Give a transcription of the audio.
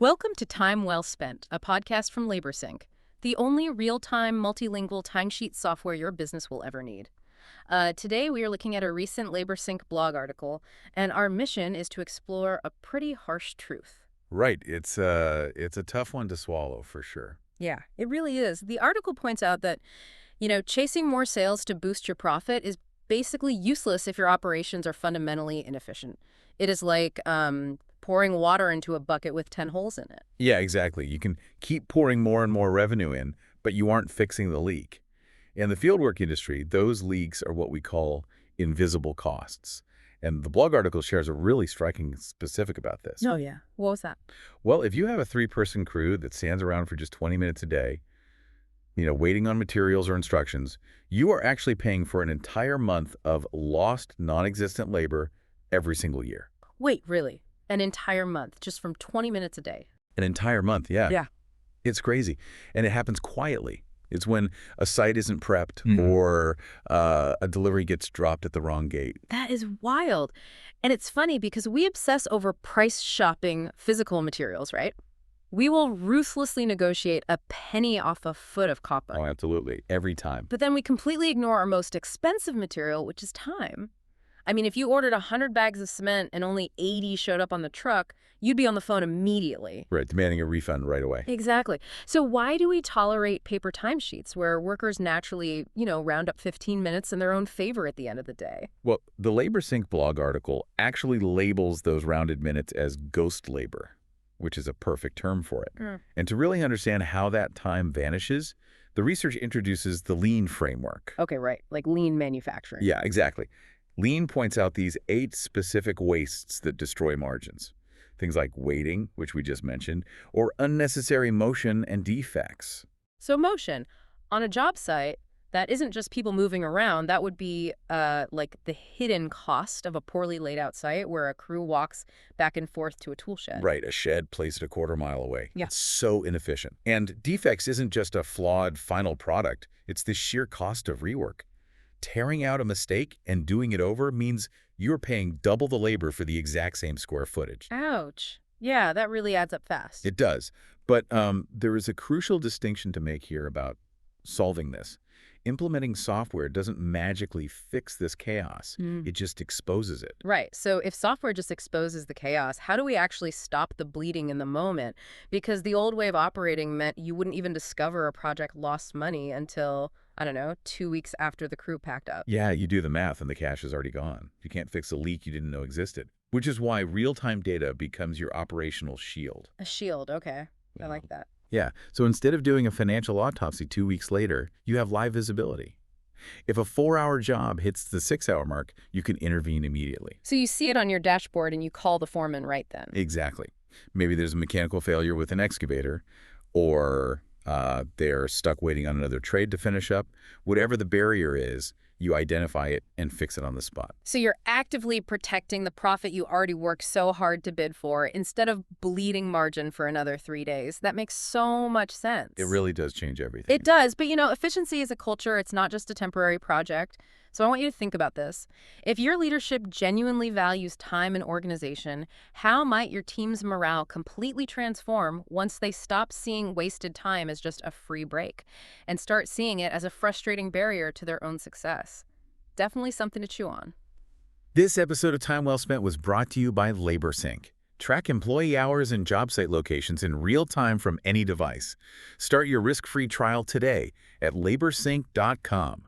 Welcome to Time Well Spent, a podcast from LaborSync, the only real-time multilingual timesheet software your business will ever need. Today, we are looking at a recent LaborSync blog article, and our mission is to explore a pretty harsh truth. Right. It's a tough one to swallow for sure. Yeah, it really is. The article points out that, chasing more sales to boost your profit is basically useless if your operations are fundamentally inefficient. It is like pouring water into a bucket with 10 holes in it. Yeah, exactly. You can keep pouring more and more revenue in, but you aren't fixing the leak. In the fieldwork industry, those leaks are what we call invisible costs. And the blog article shares a really striking specific about this. Oh, yeah. What was that? Well, if you have a 3-person crew that stands around for just 20 minutes a day, waiting on materials or instructions, you are actually paying for an entire month of lost, non-existent labor every single year. Wait, really? An entire month, just from 20 minutes a day? An entire month, yeah. Yeah. It's crazy. And it happens quietly. It's when a site isn't prepped or a delivery gets dropped at the wrong gate. That is wild. And it's funny because we obsess over price shopping physical materials, right? We will ruthlessly negotiate a penny off a foot of copper. Oh, absolutely. Every time. But then we completely ignore our most expensive material, which is time. I mean, if you ordered 100 bags of cement and only 80 showed up on the truck, you'd be on the phone immediately. Right, demanding a refund right away. Exactly. So why do we tolerate paper timesheets where workers naturally, round up 15 minutes in their own favor at the end of the day? Well, the LaborSync blog article actually labels those rounded minutes as ghost labor, which is a perfect term for it. And to really understand how that time vanishes, the research introduces the lean framework. Okay, right. Like lean manufacturing. Yeah, exactly. Lean points out these 8 specific wastes that destroy margins. Things like waiting, which we just mentioned, or unnecessary motion and defects. So motion. On a job site, that isn't just people moving around. That would be like the hidden cost of a poorly laid out site where a crew walks back and forth to a tool shed. Right, a shed placed a quarter mile away. Yeah. It's so inefficient. And defects isn't just a flawed final product. It's the sheer cost of rework. Tearing out a mistake and doing it over means you're paying double the labor for the exact same square footage. Ouch. Yeah, that really adds up fast. It does. But there is a crucial distinction to make here about solving this. Implementing software doesn't magically fix this chaos. It just exposes it. Right. So if software just exposes the chaos, how do we actually stop the bleeding in the moment? Because the old way of operating meant you wouldn't even discover a project lost money until, 2 weeks after the crew packed up. Yeah, you do the math and the cash is already gone. You can't fix a leak you didn't know existed, which is why real-time data becomes your operational shield. A shield. Okay. I like that. Yeah, so instead of doing a financial autopsy 2 weeks later, you have live visibility. If a 4-hour job hits the 6-hour mark, you can intervene immediately. So you see it on your dashboard and you call the foreman right then. Exactly. Maybe there's a mechanical failure with an excavator, or they're stuck waiting on another trade to finish up. Whatever the barrier is, you identify it and fix it on the spot. So you're actively protecting the profit you already worked so hard to bid for instead of bleeding margin for another 3 days. That makes so much sense. It really does change everything. It does. But, efficiency is a culture. It's not just a temporary project. So I want you to think about this. If your leadership genuinely values time and organization, how might your team's morale completely transform once they stop seeing wasted time as just a free break and start seeing it as a frustrating barrier to their own success? Definitely something to chew on. This episode of Time Well Spent was brought to you by LaborSync. Track employee hours and job site locations in real time from any device. Start your risk-free trial today at laborsync.com.